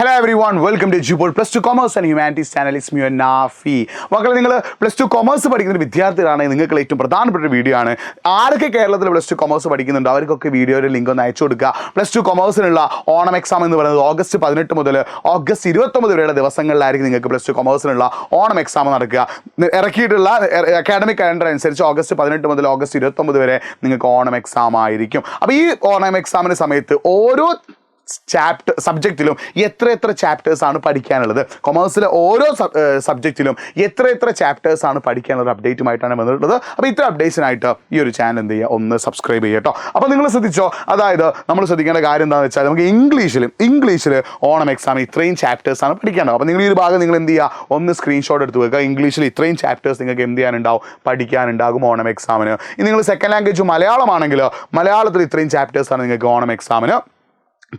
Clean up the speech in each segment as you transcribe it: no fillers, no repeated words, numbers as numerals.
Hello everyone, welcome to Jupol Plus 2 Commerce and Humanities channel. It's me, Nafi. മക്കളെ നിങ്ങൾ plus two commerce പഠിക്കുന്ന വിദ്യാർത്ഥികളാണെങ്കിൽ നിങ്ങൾക്ക് ഏറ്റവും പ്രധാനപ്പെട്ട ഒരു വീഡിയോ ആണ്. ആരൊക്കെ കേരളത്തിൽ പ്ലസ് ടു കൊമേഴ്സ് പഠിക്കുന്നുണ്ടോ അവർക്കൊക്കെ വീഡിയോയുടെ ലിങ്ക് ഒന്ന് അയച്ചു കൊടുക്കുക. പ്ലസ് ടു കൊമേഴ്സിനുള്ള ഓണം എക്സാം എന്ന് പറയുന്നത് ഓഗസ്റ്റ് 18 മുതൽ ഓഗസ്റ്റ് 29 വരെയുള്ള ദിവസങ്ങളിലായിരിക്കും നിങ്ങൾക്ക് പ്ലസ് ടു കൊമേഴ്സിനുള്ള ഓണം എക്സാം നടക്കുക. ഇറക്കിയിട്ടുള്ള അക്കാഡമിക് കലണ്ടർ അനുസരിച്ച് ഓഗസ്റ്റ് 18 മുതൽ ഓഗസ്റ്റ് 29 വരെ നിങ്ങൾക്ക് ഓണം എക്സാം ആയിരിക്കും. അപ്പോൾ ഈ ഓണം എക്സാമിന് സമയത്ത് ഓരോ സബ്ജക്റ്റിലും എത്ര ചാപ്റ്റേഴ്സ് ആണ് പഠിക്കാനുള്ളത്, കൊമേഴ്സിലെ ഓരോ സബ്ജക്റ്റിലും എത്ര ചാപ്റ്റേഴ്സ് ആണ് പഠിക്കാനുള്ള അപ്ഡേറ്റുമായിട്ടാണ് വന്നിട്ടുള്ളത്. അപ്പോൾ ഇത്ര അപ്ഡേറ്റ്സിനായിട്ട് ഈ ഒരു ചാനൽ എന്ത് ചെയ്യുക, ഒന്ന് സബ്സ്ക്രൈബ് ചെയ്യുക കേട്ടോ. അപ്പോൾ നിങ്ങൾ ശ്രദ്ധിച്ചോ, അതായത് നമ്മൾ ശ്രദ്ധിക്കേണ്ട കാര്യം എന്താണെന്ന് വെച്ചാൽ നമുക്ക് ഇംഗ്ലീഷിൽ ഓണം എക്സാം ഇത്രയും ചാപ്റ്റേഴ്സ് ആണ് പഠിക്കാനുണ്ടാവും. അപ്പോൾ നിങ്ങൾ ഈ ഒരു ഭാഗം നിങ്ങൾ എന്ത് ചെയ്യുക, ഒന്ന് സ്ക്രീൻഷോട്ട് എടുത്ത് വെക്കുക. ഇംഗ്ലീഷിൽ ഇത്രയും ചാപ്റ്റേഴ്സ് നിങ്ങൾക്ക് എന്ത് ചെയ്യാനുണ്ടാവും, പഠിക്കാനുണ്ടാകും ഓണം എക്സാമിന്. ഇനി നിങ്ങൾ സെക്കൻഡ് ലാംഗ്വേജ് മലയാളമാണെങ്കിൽ മലയാളത്തിൽ ഇത്രയും ചാപ്റ്റേഴ്സാണ് നിങ്ങൾക്ക് ഓണം എക്സാമിന്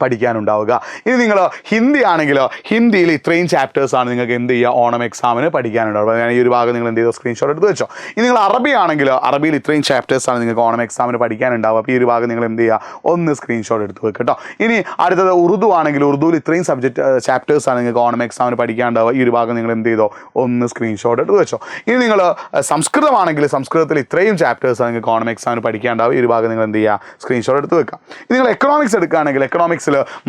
പഠിക്കാനുണ്ടാവുക. ഇനി നിങ്ങൾ ഹിന്ദി ആണെങ്കിലോ ഹിന്ദിയിൽ ഇത്രയും ചാപ്റ്റേഴ്സാണ് നിങ്ങൾക്ക് എന്ത് ചെയ്യുക, ഓണം എക്സാമിന് പഠിക്കാനുണ്ടാവുക. ഞാൻ ഈ ഒരു ഭാഗം നിങ്ങൾ എന്ത് ചെയ്തോ, സ്ക്രീൻഷോട്ട് എടുത്ത് വെച്ചോ. ഇനി നിങ്ങൾ അറബി ആണെങ്കിലോ അറബിയിൽ ഇത്രയും ചാപ്റ്റേഴ്സാണ് നിങ്ങൾക്ക് ഓണം എക്സാമിന് പഠിക്കാനുണ്ടാവുക. അപ്പോൾ ഈ ഒരു ഭാഗം നിങ്ങൾ എന്ത് ചെയ്യുക, ഒന്ന് സ്ക്രീൻഷോട്ട് എടുത്ത് വെക്കുക കേട്ടോ. ഇനി അടുത്തത് ഉറുദു ആണെങ്കിൽ ഉറുദുവിൽ ഇത്രയും ചാപ്റ്റേഴ്സാണ് നിങ്ങൾക്ക് ഓണം എക്സാമിന് പഠിക്കാനുണ്ടാവുക. ഈ ഒരു ഭാഗം നിങ്ങൾ എന്ത് ചെയ്തോ, ഒന്ന് സ്ക്രീൻഷോട്ട് എടുത്ത് വെച്ചോ. ഇനി നിങ്ങൾ സംസ്കൃതമാണെങ്കിൽ സംസ്കൃതത്തിൽ ഇത്രയും ചാപ്റ്റേഴ്സാണ് നിങ്ങൾക്ക് ഓണം എക്സാമിന് പഠിക്കാനുണ്ടാവുക. ഈ ഒരു ഭാഗം നിങ്ങൾ എന്ത് ചെയ്യുക, സ്ക്രീൻഷോട്ട് എടുത്ത് വെക്കുക. ഇനി നിങ്ങൾ എക്കണോമിക്സ് എടുക്കുകയാണെങ്കിൽ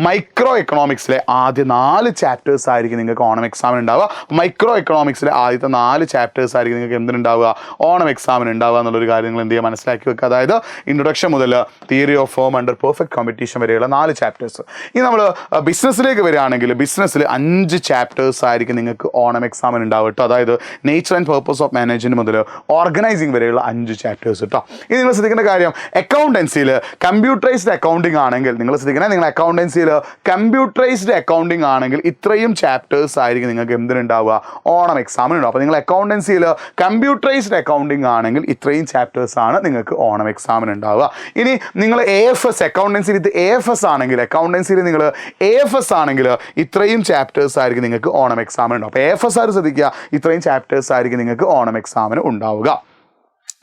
മൈക്രോ എക്കണോമിക്സിലെ ആദ്യ 4 ചാപ്റ്റേഴ്സ് ആയിരിക്കും നിങ്ങൾക്ക് ഓണം എക്സാമിന് ഉണ്ടാവുക. മൈക്രോ എക്കണോമിക്സിലെ ആദ്യത്തെ 4 ചാപ്റ്റേഴ്സ് ആയിരിക്കും നിങ്ങൾക്ക് എന്തിനുണ്ടാവുക, ഓണം എക്സാമിന് ഉണ്ടാവുക എന്നുള്ളൊരു കാര്യം നിങ്ങൾ എന്ത് ചെയ്യുക, മനസ്സിലാക്കി വെക്കുക. അതായത് ഇൻട്രൊഡക്ഷൻ മുതൽ theory of firm under perfect competition വരെയുള്ള 4 ചാപ്റ്റേഴ്സ്. ഇനി നമ്മൾ ബിസിനസ്സിലേക്ക് വരികയാണെങ്കിൽ ബിസിനസ്സിൽ 5 ചാപ്റ്റേഴ്സ് ആയിരിക്കും നിങ്ങൾക്ക് ഓണം എക്സാമിന് ഉണ്ടാവുക കേട്ടോ. അതായത് nature and purpose of management മുതൽ ഓർഗനൈസിങ് വരെയുള്ള 5 ചാപ്റ്റേഴ്സ് കേട്ടോ. ഇനി നിങ്ങൾ ശ്രദ്ധിക്കേണ്ട കാര്യം, അക്കൗണ്ടൻസിയിൽ കമ്പ്യൂട്ടറൈസ്ഡ് അക്കൗണ്ടിങ് ആണെങ്കിൽ നിങ്ങൾ ശ്രദ്ധിക്കണം, നിങ്ങൾ അക്കൗണ്ടൻസിയിൽ കമ്പ്യൂട്ടറൈസ്ഡ് അക്കൗണ്ടിങ് ആണെങ്കിൽ ഇത്രയും ചാപ്റ്റേഴ്സ് ആയിരിക്കും നിങ്ങൾക്ക് എന്തിനുണ്ടാവുക, ഓണം എക്സാമിന് ഉണ്ടാവുക. അപ്പോൾ നിങ്ങൾ അക്കൗണ്ടൻസിയിൽ കമ്പ്യൂട്ടറൈസ്ഡ് അക്കൗണ്ടിങ് ആണെങ്കിൽ ഇത്രയും ചാപ്റ്റേഴ്സ് ആണ് നിങ്ങൾക്ക് ഓണം എക്സാമിന് ഉണ്ടാവുക. ഇനി നിങ്ങൾ AFS അക്കൗണ്ടൻസിയിൽ ഇത് AFS ആണെങ്കിൽ അക്കൗണ്ടൻസിയിൽ നിങ്ങൾ AFS ആണെങ്കിൽ ഇത്രയും ചാപ്റ്റേഴ്സ് ആയിരിക്കും നിങ്ങൾക്ക് ഓണം എക്സാമിന് ഉണ്ടാവുക. അപ്പോൾ AFS ആര് ശ്രദ്ധിക്കുക, ഇത്രയും ചാപ്റ്റേഴ്സ് ആയിരിക്കും നിങ്ങൾക്ക് ഓണം എക്സാമിന് ഉണ്ടാവുക.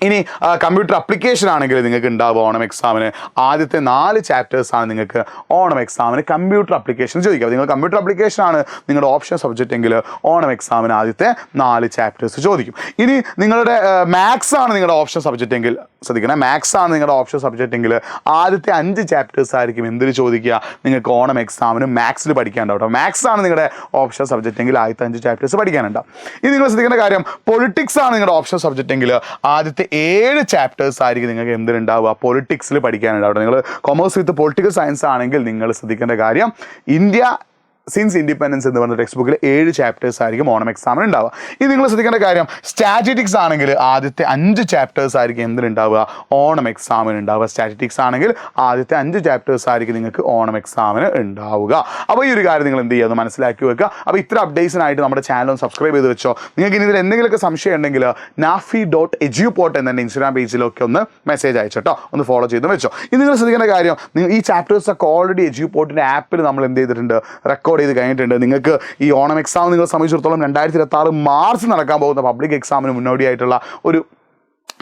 ഇനി കമ്പ്യൂട്ടർ അപ്ലിക്കേഷൻ ആണെങ്കിൽ നിങ്ങൾക്ക് ഉണ്ടാവുക ഓണം എക്സാമിന് ആദ്യത്തെ 4 ചാപ്റ്റേഴ്സാണ് നിങ്ങൾക്ക് ഓണം എക്സാമിന് കമ്പ്യൂട്ടർ അപ്ലിക്കേഷൻ ചോദിക്കുക. നിങ്ങൾ കമ്പ്യൂട്ടർ അപ്ലിക്കേഷൻ ആണ് നിങ്ങളുടെ ഓപ്ഷൻ സബ്ജക്റ്റ് എങ്കിൽ ഓണം എക്സാമിന് ആദ്യത്തെ 4 ചാപ്റ്റേഴ്സ് ചോദിക്കും. ഇനി നിങ്ങളുടെ മാത്സ് ആണ് നിങ്ങളുടെ ഓപ്ഷൻ സബ്ജക്റ്റ് എങ്കിൽ ശ്രദ്ധിക്കണം, മാത്സ് ആണ് നിങ്ങളുടെ ഓപ്ഷൻ സബ്ജക്റ്റ് എങ്കിൽ ആദ്യത്തെ 5 ചാപ്റ്റേഴ്സ് ആയിരിക്കും എന്തിന് ചോദിക്കുക, നിങ്ങൾക്ക് ഓണം എക്സാമിന് മാത്സിൽ പഠിക്കാനുണ്ടാവും. മാത്സ് ആണ് നിങ്ങളുടെ ഓപ്ഷൻ സബ്ജക്റ്റ് എങ്കിൽ ആദ്യത്തെ 5 ചാപ്റ്റേഴ്സ് പഠിക്കാനുണ്ടാവും. ഇനി നിങ്ങൾ ശ്രദ്ധിക്കേണ്ട കാര്യം, പൊളിറ്റിക്സ് ആണ് നിങ്ങളുടെ ഓപ്ഷൻ സബ്ജക്റ്റ് എങ്കിൽ ആദ്യത്തെ 7 ചാപ്റ്റേഴ്സ് ആയിരിക്കും നിങ്ങൾക്ക് എന്തിനുണ്ടാവുക, പൊളിറ്റിക്സിൽ പഠിക്കാനുണ്ടാവുക. നിങ്ങൾ കൊമേഴ്സ് വിത്ത് പൊളിറ്റിക്കൽ സയൻസ് ആണെങ്കിൽ നിങ്ങൾ ശ്രദ്ധിക്കേണ്ട കാര്യം, ഇന്ത്യ സിൻസ് ഇൻഡിപെൻഡൻസ് എന്ന് പറഞ്ഞ ടെക്സ്റ്റ് ബുക്കിൽ 7 ചാപ്റ്റേഴ്സ് ആയിരിക്കും ഓണം എക്സാമിന് ഉണ്ടാവുക. ഇനി നിങ്ങൾ ശ്രദ്ധിക്കേണ്ട കാര്യം, സ്റ്റാറ്റിസ്റ്റിക്സ് ആണെങ്കിൽ ആദ്യത്തെ 5 ചാപ്റ്റേഴ്സ് ആയിരിക്കും എന്തിനുണ്ടാവുക, ഓണം എക്സാമിന് ഉണ്ടാവുക. സ്റ്റാറ്റിസ്റ്റിക്സ് ആണെങ്കിൽ ആദ്യത്തെ 5 ചാപ്റ്റേഴ്സ് ആയിരിക്കും നിങ്ങൾക്ക് ഓണം എക്സാമിന് ഉണ്ടാവുക. അപ്പോൾ ഈ ഒരു കാര്യം നിങ്ങൾ എന്ത് ചെയ്യുക, ഒന്ന് മനസ്സിലാക്കി വെക്കുക. അപ്പോൾ ഇത്ര അപ്ഡേറ്റ്സിനായിട്ട് നമ്മുടെ ചാനൽ ഒന്ന് സബ്സ്ക്രൈബ് ചെയ്ത് വെച്ചോ. നിങ്ങൾക്ക് ഇനി ഇതിൽ എന്തെങ്കിലുമൊക്കെ സംശയം ഉണ്ടെങ്കിൽ nafi.eduport എന്ന ഇൻസ്റ്റാഗ്രാം പേജിലൊക്കെ ഒന്ന് മെസ്സേജ് അയച്ചോട്ടോ, ഒന്ന് ഫോളോ ചെയ്ത് വെച്ചോ. ഇനി നിങ്ങൾ ശ്രദ്ധിക്കേണ്ട കാര്യം, ഈ ചാപ്റ്റേഴ്സൊക്കെ ഓൾറെഡി എഡ്യൂപോർട്ടിൻ്റെ ആപ്പിൽ നമ്മൾ എന്ത് ചെയ്തിട്ടുണ്ട്, റെക്കോർഡ് ചെയ്ത് കഴിഞ്ഞിട്ടുണ്ട്. നിങ്ങൾക്ക് ഈ ഓണം എക്സാം നിങ്ങളെ സംബന്ധിച്ചിടത്തോളം 2026 മാർച്ച് നടക്കാൻ പോകുന്ന പബ്ലിക് എക്സാമിന് മുന്നോടിയായിട്ടുള്ള ഒരു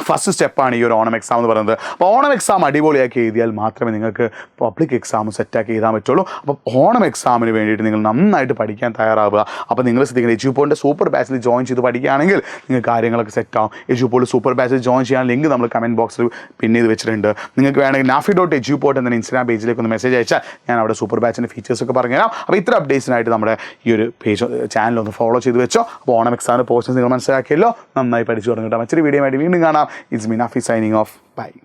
ഫസ്റ്റ് സ്റ്റെപ്പാണ് ഈ ഒരു ഓണം എക്സാം എന്ന് പറയുന്നത്. അപ്പോൾ ഓണം എക്സാം അടിപൊളിയാക്കി എഴുതിയാൽ മാത്രമേ നിങ്ങൾക്ക് പബ്ലിക് എക്സാം സെറ്റാക്കി എഴുതാൻ പറ്റുള്ളൂ. അപ്പോൾ ഓണം എക്സാമിന് വേണ്ടിയിട്ട് നിങ്ങൾ നന്നായിട്ട് പഠിക്കാൻ തയ്യാറാവുക. അപ്പോൾ നിങ്ങൾ ശ്രദ്ധിക്കുന്നത് എഡ്യൂപോളിൻ്റെ സൂപ്പർ ബാച്ചിൽ ജോയിൻ ചെയ്ത് പഠിക്കുകയാണെങ്കിൽ നിങ്ങൾക്ക് കാര്യങ്ങളൊക്കെ സെറ്റാവും. എഡ്യൂപോളിൽ സൂപ്പർ ബാച്ചിൽ ജോയിൻ ചെയ്യാൻ ലിങ്ക് നമ്മൾ കമൻറ്റ് ബോക്സിൽ പിൻ ചെയ്ത് വെച്ചിട്ടുണ്ട്. നിങ്ങൾക്ക് വേണമെങ്കിൽ nafi.eduport എന്ന ഇൻസ്റ്റാഗ്രാം പേജിലേക്ക് ഒന്ന് മെസ്സേജ് അയച്ചാൽ ഞാൻ അവിടെ സൂപ്പർ ബാച്ചിൻ്റെ ഫീച്ചേഴ്സൊക്കെ പറഞ്ഞുതരാം. അപ്പോൾ ഇത്ര അപ്ഡേറ്റ്സിനായിട്ട് നമ്മുടെ ഈ ഒരു പേജ് ചാനൽ ഒന്ന് ഫോളോ ചെയ്ത് വെച്ചോ. അപ്പോൾ ഓണം എക്സാമിന് പോസ്റ്റേഴ്സ് നിങ്ങൾ മനസ്സിലാക്കിയല്ലോ, നന്നായി പഠിച്ചു തുടങ്ങിയിട്ട് മറ്റൊരു വീഡിയോ ആയിട്ട് വീണ്ടും കാണാം. It's me, Nafi, signing off. Bye.